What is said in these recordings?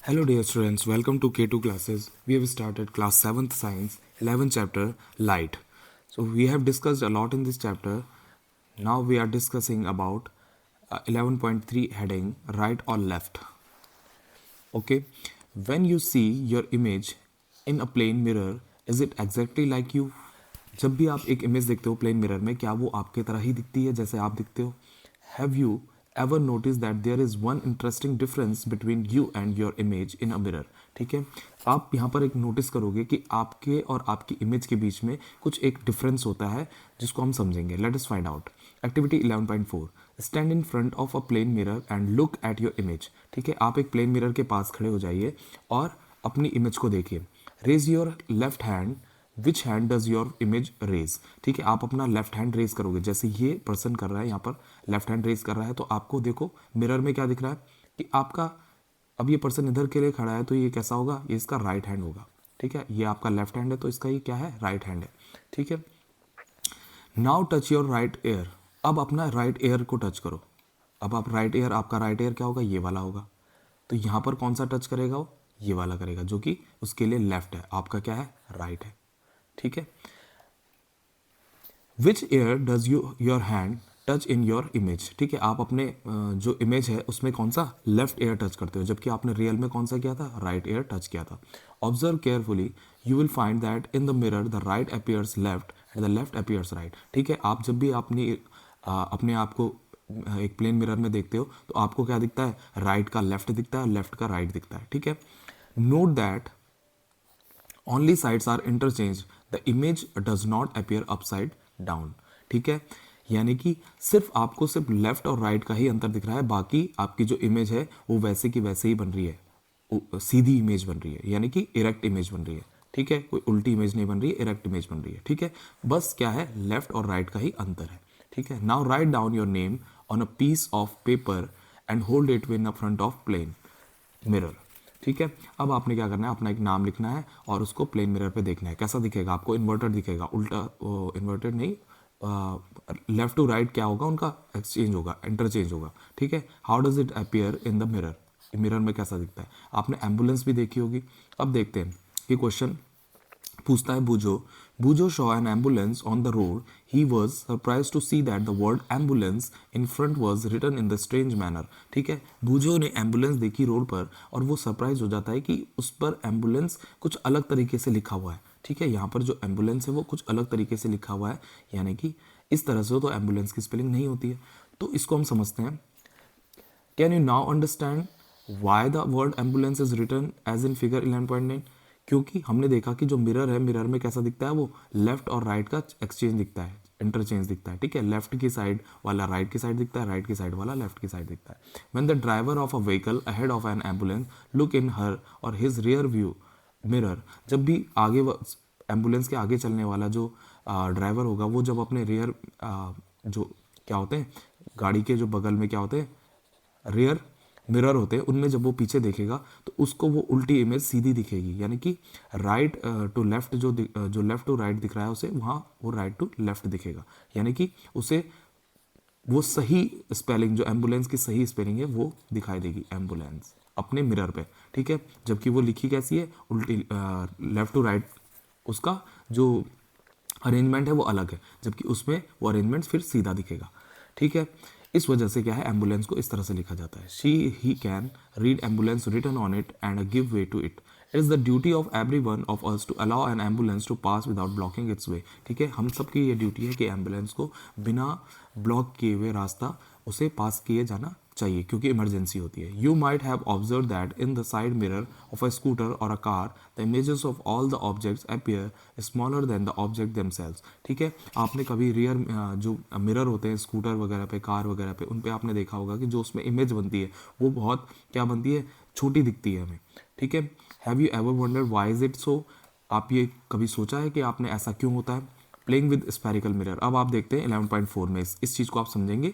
Hello dear students, welcome to K2 classes. We have started class 7th science, 11th chapter light. So we have discussed a lot in this chapter. Now we are discussing about 11.3 heading right or left. Okay, when you see your image in a plane mirror, is it exactly like you? जब भी आप एक image देखते हो plane mirror में, क्या वो आपके तरह ही दिखती है जैसे आप दिखते हो? Have you ever notice that there is one interesting difference between you and your image in a mirror? ठीक है, आप यहाँ पर एक नोटिस करोगे कि आपके और आपकी इमेज के बीच में कुछ एक डिफरेंस होता है जिसको हम समझेंगे. Let us find out. Activity 11.4, stand in front of a plane mirror and look at your image. ठीक है, आप एक प्लेन मिरर के पास खड़े हो जाइए और अपनी इमेज को देखिए. Raise your left hand. Which hand does your image raise? ठीक है, आप अपना लेफ्ट हैंड रेज करोगे जैसे ये पर्सन कर रहा है, यहाँ पर लेफ्ट हैंड रेज कर रहा है. तो आपको देखो मिरर में क्या दिख रहा है कि आपका, अब ये पर्सन इधर के लिए खड़ा है तो ये कैसा होगा, ये इसका राइट हैंड होगा. ठीक है, ये आपका लेफ्ट हैंड है तो इसका ये क्या है, राइट हैंड है. ठीक है, now touch your right air. अब अपना राइट एयर को टच करो. अब आप राइट एयर, आपका राइट एयर क्या होगा, ये वाला होगा. तो यहाँ पर कौन सा टच करेगा, वो ये वाला करेगा जो कि उसके लिए लेफ्ट है, आपका क्या है, राइट है. ठीक है, which air does your hand touch in your image? ठीक है, आप अपने जो इमेज है उसमें कौन सा लेफ्ट एयर टच करते हो, जबकि आपने रियल में कौन सा किया था, राइट एयर टच किया था. Observe carefully, you will find that in the mirror the right appears left and the left appears right. ठीक है, आप जब भी अपने आप को एक प्लेन मिरर में देखते हो तो आपको क्या दिखता है, राइट का लेफ्ट दिखता है, लेफ्ट का राइट दिखता है. ठीक है, note that only sides are interchange, the image does not appear upside down. ठीक है, यानी कि सिर्फ आपको सिर्फ लेफ्ट और राइट का ही अंतर दिख रहा है, बाकी आपकी जो इमेज है वो वैसे की वैसे ही बन रही है, सीधी इमेज बन रही है, यानी कि इरेक्ट इमेज बन रही है. ठीक है, कोई उल्टी इमेज नहीं बन रही है, इरेक्ट इमेज बन रही है. ठीक है, बस क्या है, लेफ्ट और राइट का ही अंतर है. ठीक है, now write down your name on a piece of paper and hold it in front of plane mirror. ठीक है, अब आपने क्या करना है, अपना एक नाम लिखना है और उसको प्लेन मिरर पे देखना है. कैसा दिखेगा आपको, इन्वर्टेड दिखेगा, उल्टा, इन्वर्टेड नहीं, लेफ्ट टू राइट क्या होगा उनका, एक्सचेंज होगा, इंटरचेंज होगा. ठीक है, how does it appear in the mirror? Mirror में कैसा दिखता है. आपने एम्बुलेंस भी देखी होगी. अब देखते हैं कि क्वेश्चन पूछता है, बूजो बूजो saw an ambulance on the road. He was surprised to see that the word ambulance in front was written in the strange manner. ठीक है, बूजो ने एम्बुलेंस देखी रोड पर और वो सरप्राइज हो जाता है कि उस पर एम्बुलेंस कुछ अलग तरीके से लिखा हुआ है. ठीक है, यहाँ पर जो एम्बुलेंस है वो कुछ अलग तरीके से लिखा हुआ है, यानी कि इस तरह से तो एम्बुलेंस की स्पेलिंग नहीं होती है. तो इसको हम समझते हैं. Can you now understand why the word ambulance is written as in figure 11.9? क्योंकि हमने देखा कि जो मिरर है, मिरर में कैसा दिखता है, वो लेफ्ट और राइट का एक्सचेंज दिखता है, इंटरचेंज दिखता है. ठीक है, लेफ्ट की साइड वाला राइट की साइड दिखता है, राइट की साइड वाला लेफ्ट की साइड दिखता है. When the driver of a vehicle ahead of an ambulance look in her or his rear view mirror, जब भी आगे एम्बुलेंस के आगे चलने वाला जो ड्राइवर होगा, वो जब अपने रियर, जो क्या होते हैं गाड़ी के जो बगल में क्या होते हैं, रियर मिरर होते हैं, उनमें जब वो पीछे देखेगा तो उसको वो उल्टी इमेज सीधी दिखेगी, यानी कि राइट टू लेफ्ट, जो लेफ्ट टू राइट दिख रहा है उसे, वहाँ वो राइट टू लेफ्ट दिखेगा, यानी कि उसे वो सही स्पेलिंग, जो एम्बुलेंस की सही स्पेलिंग है वो दिखाई देगी, एम्बुलेंस अपने मिरर पे. ठीक है, जबकि वो लिखी कैसी है, उल्टी, लेफ्ट टू राइट, उसका जो अरेंजमेंट है वो अलग है, जबकि उसमें वो अरेंजमेंट फिर सीधा दिखेगा. ठीक है, इस वजह से क्या है, एम्बुलेंस को इस तरह से लिखा जाता है. She he can read ambulance written on it and give way to it. It is the duty of every one of us to allow an ambulance to pass without blocking its way. ठीक है, हम सबकी ये duty है कि ambulance को बिना block किए हुए रास्ता उसे पास किए जाना चाहिए, क्योंकि इमरजेंसी होती है. You might have observe that in the side mirror of a scooter or a car the images of all the objects appear smaller than the object themselves. ठीक है, आपने कभी रियर जो मिरर होते हैं स्कूटर वगैरह पे, कार वगैरह पे, उन पे आपने देखा होगा कि जो उसमें इमेज बनती है वो बहुत क्या बनती है, छोटी दिखती है हमें. ठीक है, have you ever wondered why is it so? आप ये कभी सोचा है कि आपने ऐसा क्यों होता है? Playing with spherical mirror. अब आप देखते हैं 11.4 में इस चीज़ को आप समझेंगे.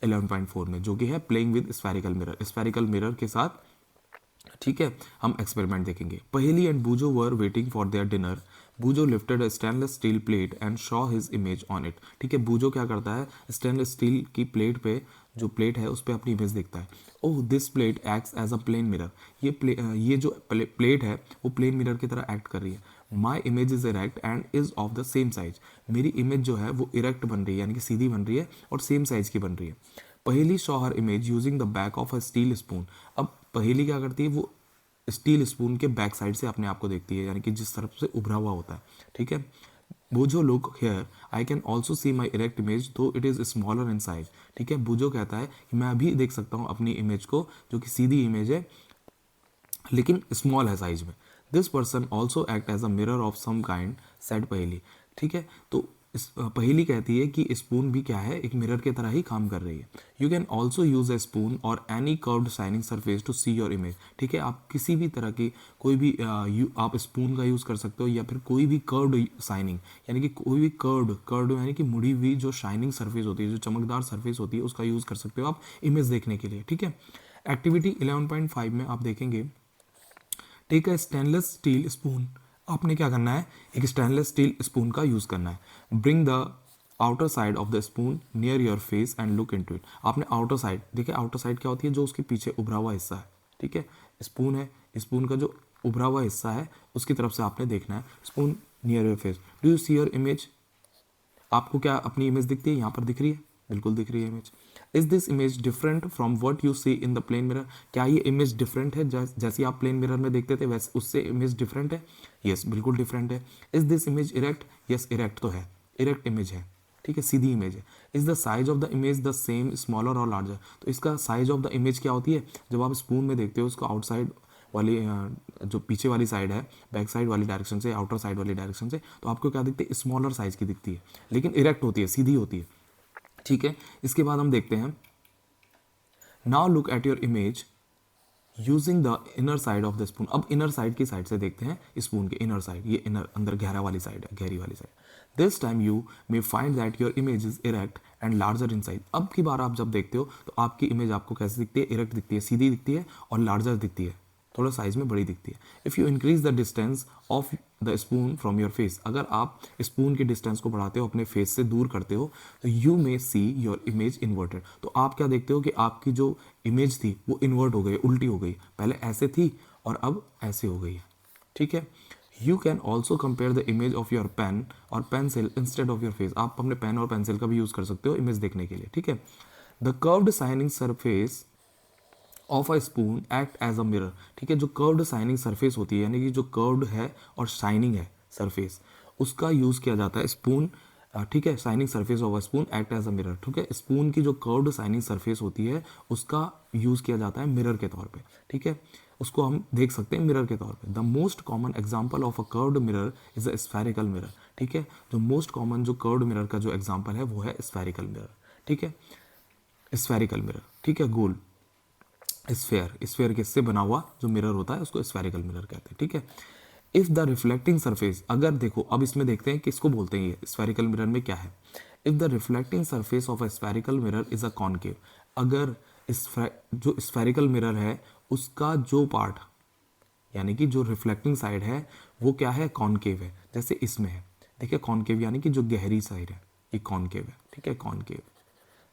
11.4 में जो कि है playing with spherical mirror, spherical mirror के साथ. ठीक है, हम एक्सपेरिमेंट देखेंगे. पहेली and बूजो were waiting for their dinner बूजो lifted a stainless steel plate and Shaw his image on it. ठीक है, बूजो क्या करता है, स्टेनलेस स्टील की प्लेट पे, जो प्लेट है उस पर अपनी इमेज देखता है। Oh this plate acts as a plane mirror, ये जो प्लेट है वो प्लेन मिरर की तरह एक्ट कर रही है। My image is erect and is of the same size, मेरी इमेज जो है वो इरेक्ट बन रही है यानी कि सीधी बन रही है और सेम साइज की बन रही है। Paheli show her image using the back of a steel spoon. अब पहेली क्या करती है, वो स्टील स्पून के बैक साइड से अपने आप को देखती है, यानी कि जिस तरफ से उभरा हुआ होता है। ठीक है, Boojho look here I can also see my erect image though it is smaller in size. ठीक है, बूजो कहता है कि मैं भी देख सकता हूँ अपनी इमेज को जो कि सीधी इमेज है लेकिन स्मॉल है साइज में। This person also act as a mirror of some kind said पहेली। ठीक है, तो पहेली कहती है कि स्पून भी क्या है, एक मिरर की तरह ही काम कर रही है। You can also use a spoon or any curved shining surface to see your image. ठीक है, आप किसी भी तरह की कोई भी आप स्पून का यूज़ कर सकते हो या फिर कोई भी कर्व्ड शाइनिंग यानी कि कोई भी कर्व्ड यानी कि मुड़ी हुई जो शाइनिंग सरफेस होती है, जो चमकदार सरफेस होती है, उसका यूज़ कर सकते हो आप इमेज देखने के लिए। ठीक है, एक्टिविटी 11.5 में आप देखेंगे, take a stainless steel spoon. आपने क्या करना है, एक स्टेनलेस स्टील स्पून का यूज़ करना है। Bring the outer side of the spoon near your face and look into it. आपने आउटर साइड, देखिए आउटर साइड क्या होती है, जो उसके पीछे उभरा हुआ हिस्सा है। ठीक है, स्पून है, स्पून का जो उभरा हुआ हिस्सा है उसकी तरफ से आपने देखना है। Spoon near your face, do you see your image, आपको क्या अपनी इमेज दिखती है, यहाँ पर दिख रही है, बिल्कुल दिख रही है image. Is this image different from what you see in the plane mirror, क्या ये इमेज डिफरेंट है, जैसी आप प्लेन मिरर में देखते थे वैसे उससे इमेज डिफरेंट है। यस बिल्कुल डिफरेंट है। Is this image erect, yes erect तो है, इरेक्ट इमेज है। ठीक है, सीधी इमेज है। Is the size of the image the same smaller और लार्जर, तो इसका साइज ऑफ द इमेज क्या होती है, जब आप स्पून में देखते हो उसको आउटसाइड वाली जो पीछे वाली साइड है, बैक साइड वाली डायरेक्शन से, आउटर साइड वाली डायरेक्शन से, तो आपको क्या दिखती है, स्मॉलर साइज की दिखती है, लेकिन इरेक्ट होती है, सीधी होती है। ठीक है, इसके बाद हम देखते हैं, now look at your image using the inner side of the spoon. अब इनर साइड की साइड से देखते हैं स्पून के इनर साइड, ये इनर अंदर गहरा वाली साइड है, गहरी वाली side. This time you may find that your image is erect and larger in size. अब की बार आप जब देखते हो तो आपकी इमेज आपको कैसे दिखती है, इरेक्ट दिखती है, सीधी दिखती है और लार्जर दिखती है, थोड़ा साइज में बड़ी दिखती है। If you increase the distance of the spoon from your face, अगर आप स्पून की डिस्टेंस को बढ़ाते हो, अपने फेस से दूर करते हो, तो you may C your image inverted. तो आप क्या देखते हो कि आपकी जो इमेज थी वो इन्वर्ट हो गई, उल्टी हो गई, पहले ऐसे थी और अब ऐसे हो गई है। ठीक है, you can also compare the image of your pen or pencil instead of your face. आप अपने पेन और पेंसिल का भी यूज़ कर सकते हो इमेज देखने के लिए। ठीक है, the curved shining surface of a spoon act as a mirror. ठीक है, जो कर्व्ड शाइनिंग सरफेस होती है यानी कि जो कर्व्ड है और शाइनिंग है सरफेस, उसका यूज़ किया जाता है स्पून। ठीक है, shining surface of a spoon act as a mirror. ठीक है, स्पून की जो कर्व्ड शाइनिंग सरफेस होती है उसका यूज़ किया जाता है मिरर के तौर पे। ठीक है, उसको हम देख सकते हैं मिरर के तौर पे। The most common example of a curved mirror is a spherical mirror. ठीक है, जो मोस्ट कॉमन जो कर्व्ड मिरर का जो एग्जाम्पल है वो है स्फेरिकल मिरर। ठीक है, स्फेरिकल मिरर, ठीक है, गोल स्फेयर किससे बना हुआ जो मिरर होता है उसको स्फेरिकल मिरर कहते हैं। ठीक है, इफ द रिफ्लेक्टिंग सरफेस, अगर देखो अब इसमें देखते हैं किसको बोलते हैं, ये स्फेरिकल मिरर में क्या है। If the reflecting surface of a spherical mirror is a concave, अगर जो स्फेरिकल मिरर है उसका जो पार्ट यानी कि जो रिफ्लेक्टिंग साइड है वो क्या है, कॉनकेव है, जैसे इसमें है। देखिए कॉनकेव यानी कि जो गहरी साइड है ये कॉनकेव है। ठीक है, कॉनकेव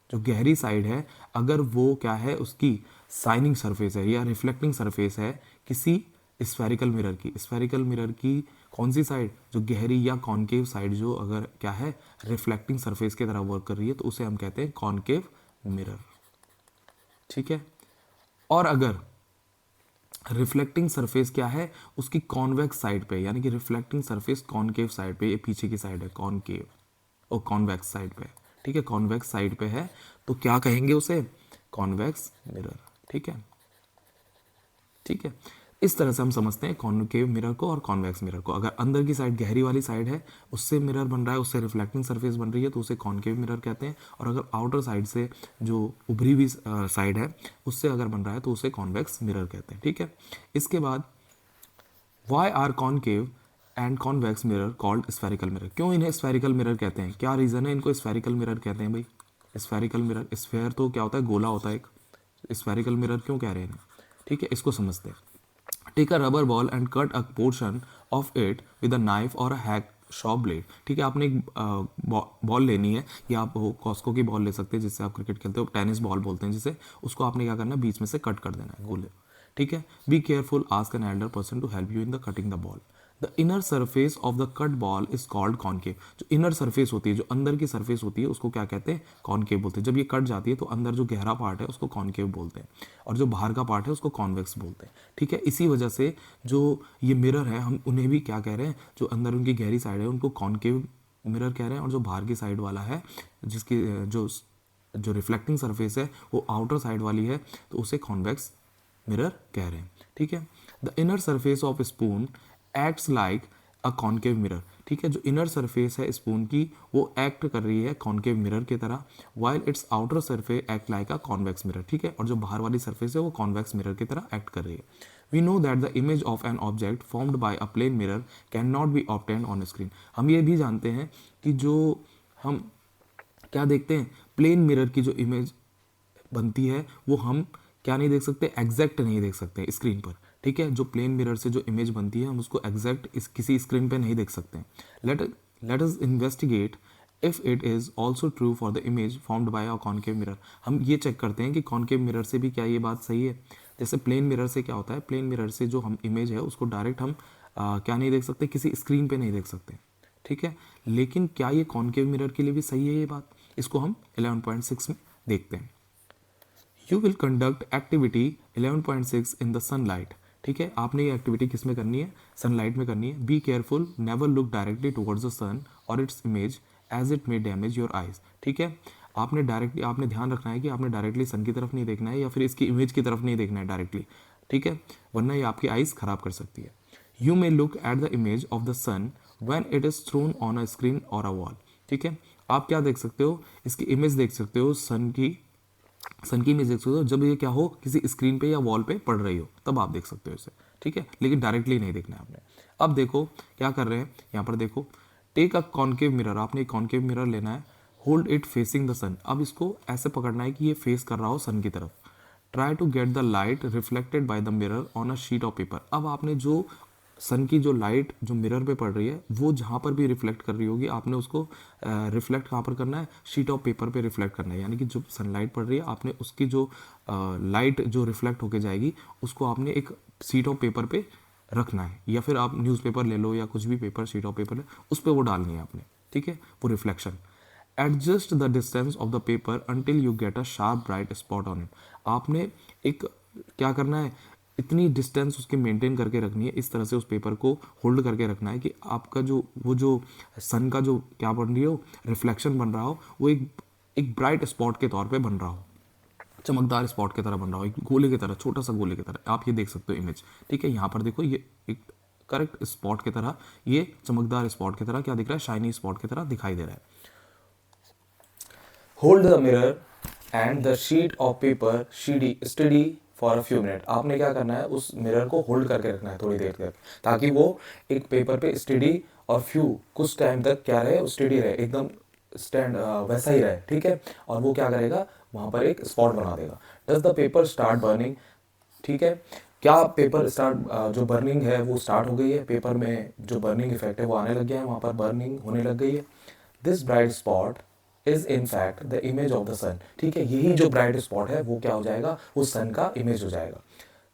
जो गहरी साइड है, अगर वो क्या है, उसकी साइनिंग सरफेस है या रिफ्लेक्टिंग सरफेस है किसी स्फेरिकल मिरर की, स्फेरिकल मिरर की कौन सी साइड, जो गहरी या कॉनकेव साइड जो अगर क्या है रिफ्लेक्टिंग सरफेस की तरह वर्क कर रही है तो उसे हम कहते हैं कॉनकेव मिरर। ठीक है, और अगर रिफ्लेक्टिंग सरफेस क्या है उसकी कॉन्वेक्स साइड पे, यानी कि रिफ्लेक्टिंग सरफेस कॉनकेव साइड पे, ये पीछे की साइड है कॉनकेव और कॉन्वेक्स साइड पे। ठीक है, कॉन्वेक्स साइड पे है तो क्या कहेंगे उसे, कॉन्वेक्स मिरर। ठीक है, ठीक है, इस तरह से हम समझते हैं कॉनकेव मिरर को और कॉन्वेक्स मिरर को। अगर अंदर की साइड गहरी वाली साइड है उससे मिरर बन रहा है, उससे रिफ्लेक्टिंग सरफेस बन रही है तो उसे कॉनकेव मिरर कहते हैं, और अगर आउटर साइड से जो उभरी हुई साइड है उससे अगर बन रहा है तो उसे कॉन्वेक्स मिरर कहते हैं। ठीक है, इसके बाद why are concave and convex mirror called spherical mirror, क्यों इन्हें स्फेरिकल मिरर कहते हैं, क्या रीज़न है इनको स्फेरिकल मिरर कहते हैं भाई। स्फेरिकल मिरर, स्फेयर तो क्या होता है, गोला होता है एक, स्फेरिकल मिरर क्यों कह रहे हैं इन्हें। ठीक है, इसको समझते हैं। Take a rubber ball and cut a portion of it with a knife और अ हैक शॉप ब्लेड। ठीक है, आपने एक बॉल लेनी है, या आप कॉस्को की बॉल ले सकते हैं जिससे आप क्रिकेट खेलते हो, टेनिस बॉल बोलते हैं जिसे, उसको आपने क्या करना है, बीच में से कट कर देना है गोले। ठीक है, be careful, ask an elder person to help you in the cutting the ball. The inner surface of the cut ball is called concave. जो इनर सरफेस होती है, जो अंदर की सरफेस होती है, उसको क्या कहते हैं, कॉनकेव बोलते हैं। जब ये कट जाती है तो अंदर जो गहरा पार्ट है उसको कॉनकेव बोलते हैं, और जो बाहर का पार्ट है उसको कॉन्वेक्स बोलते हैं। ठीक है, इसी वजह से जो ये मिरर है, हम उन्हें भी क्या कह रहे हैं, जो अंदर उनकी गहरी साइड है उनको कॉनकेव मिरर कह रहे हैं, और जो बाहर की साइड वाला है, जिसकी जो जो रिफ्लेक्टिंग सरफेस है वो आउटर साइड वाली है, तो उसे कॉन्वेक्स मिरर कह रहे हैं। ठीक है, the inner surface of spoon acts like a concave mirror. ठीक है, जो इनर सरफेस है स्पून की वो एक्ट कर रही है कॉनकेव मिरर की तरह, while it's outer surface act like a convex mirror. ठीक है, और जो बाहर वाली सरफेस है वो कॉन्वेक्स मिरर की तरह एक्ट कर रही है। We know that the image of an object formed by a plane mirror can not be obtained on screen. हम ये भी जानते हैं कि जो हम क्या देखते हैं, प्लेन मिरर की जो इमेज बनती है वो हम क्या नहीं देख सकते, एग्जैक्ट नहीं देख सकते स्क्रीन पर। ठीक है, जो प्लेन मिरर से जो इमेज बनती है हम उसको एग्जैक्ट किसी स्क्रीन पे नहीं देख सकते। Let us investigate if it is also true for the image formed by a concave mirror. हम ये चेक करते हैं कि कॉनकेव मिरर से भी क्या ये बात सही है। जैसे प्लेन मिरर से क्या होता है, प्लेन मिरर से जो हम इमेज है उसको डायरेक्ट हम क्या नहीं देख सकते, किसी स्क्रीन पे नहीं देख सकते। ठीक है, लेकिन क्या ये कॉनकेव मिरर के लिए भी सही है ये बात, इसको हम 11.6 में देखते हैं। You will conduct activity 11.6 in the sunlight. ठीक है, आपने ये एक्टिविटी किस में करनी है, सनलाइट में करनी है। Be careful, never look directly towards the sun or its image as it may damage your eyes. ठीक है, आपने ध्यान रखना है कि आपने डायरेक्टली सन की तरफ नहीं देखना है या फिर इसकी इमेज की तरफ नहीं देखना है डायरेक्टली। ठीक है, वरना ये आपकी आइज खराब कर सकती है। You may look at the image of the sun when it is thrown on a screen और अ वॉल। ठीक है, आप क्या देख सकते हो, इसकी इमेज देख सकते हो, सन की इमेज देख सकते हो जब ये क्या हो, किसी स्क्रीन पे या वॉल पे पड़ रही हो, तब आप देख सकते हो इसे। ठीक है, लेकिन डायरेक्टली नहीं देखना है आपने। अब देखो क्या कर रहे हैं, यहाँ पर देखो, टेक अ कॉनकेव मिरर, आपने एक कॉनकेव मिरर लेना है, होल्ड इट फेसिंग द सन। अब इसको ऐसे पकड़ना है कि ये फेस कर रहा हो सन की तरफ। Try to get the light reflected by the mirror on a sheet of paper. अब आपने जो सन की जो लाइट जो मिरर पे पड़ रही है वो जहाँ पर भी रिफ्लेक्ट कर रही होगी, आपने उसको रिफ्लेक्ट कहाँ पर करना है, शीट ऑफ पेपर पे रिफ्लेक्ट करना है। यानी कि जो सनलाइट पड़ रही है, आपने उसकी जो लाइट जो रिफ्लेक्ट होके जाएगी उसको आपने एक शीट ऑफ पेपर पे रखना है, या फिर आप न्यूज़पेपर ले लो या कुछ भी पेपर, शीट ऑफ पेपर है, उस पर वो डालनी है आपने। ठीक है, वो reflection. Adjust the distance of the paper until you get a sharp bright spot on it. आपने एक क्या करना है, इतनी डिस्टेंस उसकी मेंटेन करके रखनी है, इस तरह से उस पेपर को होल्ड करके रखना है कि आपका जो वो जो सन का जो क्या बन रही हो, रिफ्लेक्शन बन रहा हो, वो एक ब्राइट स्पॉट के तौर पे बन रहा हो, चमकदार स्पॉट की तरह बन रहा हो, एक गोले की तरह, छोटा सा गोले की तरह। आप ये देख सकते हो इमेज। ठीक है, यहाँ पर देखो, ये एक करेक्ट स्पॉट की तरह, ये चमकदार स्पॉट की तरह क्या दिख रहा है, शाइनी स्पॉट की तरह दिखाई दे रहा है। Hold the mirror and the sheet of paper study for a few minute. आपने क्या करना है, उस मिरर को होल्ड करके रखना है थोड़ी देर तक, ताकि वो एक पेपर पे स्टडी और कुछ टाइम तक क्या रहे, स्टडी रहे, एकदम स्टैंड वैसा ही रहे। ठीक है, और वो क्या करेगा, वहां पर एक स्पॉट बना देगा। Does the paper start burning. ठीक है, क्या पेपर स्टार्ट जो बर्निंग है वो स्टार्ट हो गई है, पेपर में जो बर्निंग इफेक्ट है वो आने लग गया है, वहां पर बर्निंग होने लग गई है। This bright spot is in fact the image of the sun. ठीक है, यही जो ब्राइट स्पॉट है वो क्या हो जाएगा, वो सन का इमेज हो जाएगा।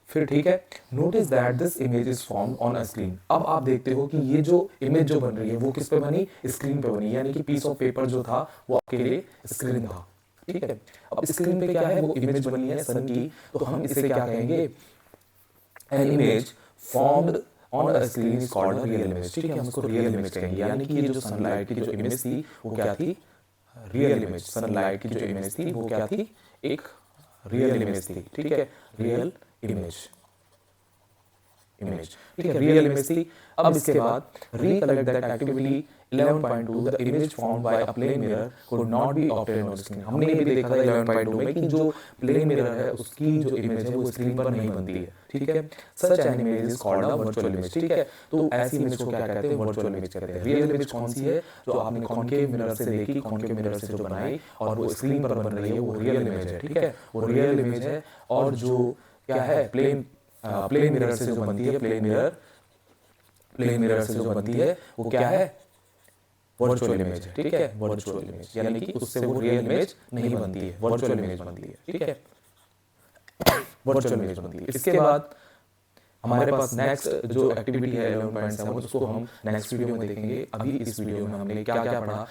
फिर ठीक है, notice that this image is formed on a screen. अब आप देखते हो कि ये जो इमेज जो बन रही है वो किस पे बनी, स्क्रीन पे बनी, यानी कि पीस ऑफ पेपर जो था वो आपके लिए स्क्रीन था। ठीक है, अब स्क्रीन पे क्या है, वो इमेज बनी है सन की, तो हम इसे क्या कहेंगे, an image formed on a screen is called a real image. ठीक है, हम उसको रियल इमेज कहेंगे, यानी कि ये जो सनलाइट की जो इमेज थी वो क्या थी, रियल इमेज। सनलाइट की जो इमेज थी वो क्या थी, एक रियल इमेज थी। ठीक है, रियल इमेज ठीक है, रियल इमेज थी। अब इसके बाद recollect that activity 11.2 the image formed by a plane mirror could not be obtained on screen. हमने ये भी देखा था 11.2 में कि जो प्लेन मिरर है उसकी जो इमेज है वो स्क्रीन पर नहीं बनती है। ठीक है, such an image is called a virtual image. ठीक है, तो ऐसी इमेज को क्या कहते हैं, वर्चुअल इमेज कहते हैं। रियल इमेज कौन सी है, जो आपने कॉनकेव मिरर से देखी, कॉनकेव मिरर से जो बनाई और वो स्क्रीन पर बन रही है, वो रियल इमेज है। ठीक है, वो रियल इमेज है। और जो क्या है, प्लेन प्लेन मिरर से जो बनती है, प्लेन मिरर से जो बनती है वो क्या है, वर्चुअल इमेज है, ठीक है, वर्चुअल इमेज, यानी कि उससे वो रियल इमेज नहीं बनती है, वर्चुअल इमेज बनती है, ठीक है, वर्चुअल इमेज बनती है। इसके बाद हमारे पास नेक्स्ट जो एक्टिविटी है 11.7, उसको हम नेक्स्ट वीडियो में देखेंगे। अभी इस वीडियो में हमने क्या क्या पढ़ा,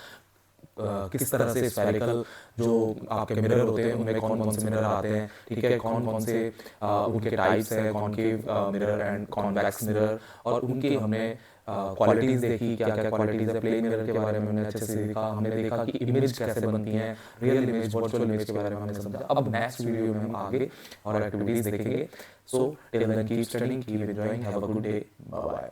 किस तरह से स्फेरिकल जो आपके मिरर होते हैं उनमें कौन कौन से मिरर आते हैं, ठीक है, कौन कौन से उनके टाइप्स हैं, concave mirror and convex mirror, और उनकी हमने क्वालिटीज़ देखी, क्या क्या क्वालिटीज़ है। प्लेन मिरर के बारे में हमने अच्छे से देखा, हमने देखा कि इमेज कैसे बनती हैं, रियल इमेज, वर्चुअल इमेज के बारे में हमने समझा। अब नेक्स्ट वीडियो में हम आगे और एक्टिविटीज़ देखेंगे। So till then keep studying, keep enjoying, have a good day, bye bye.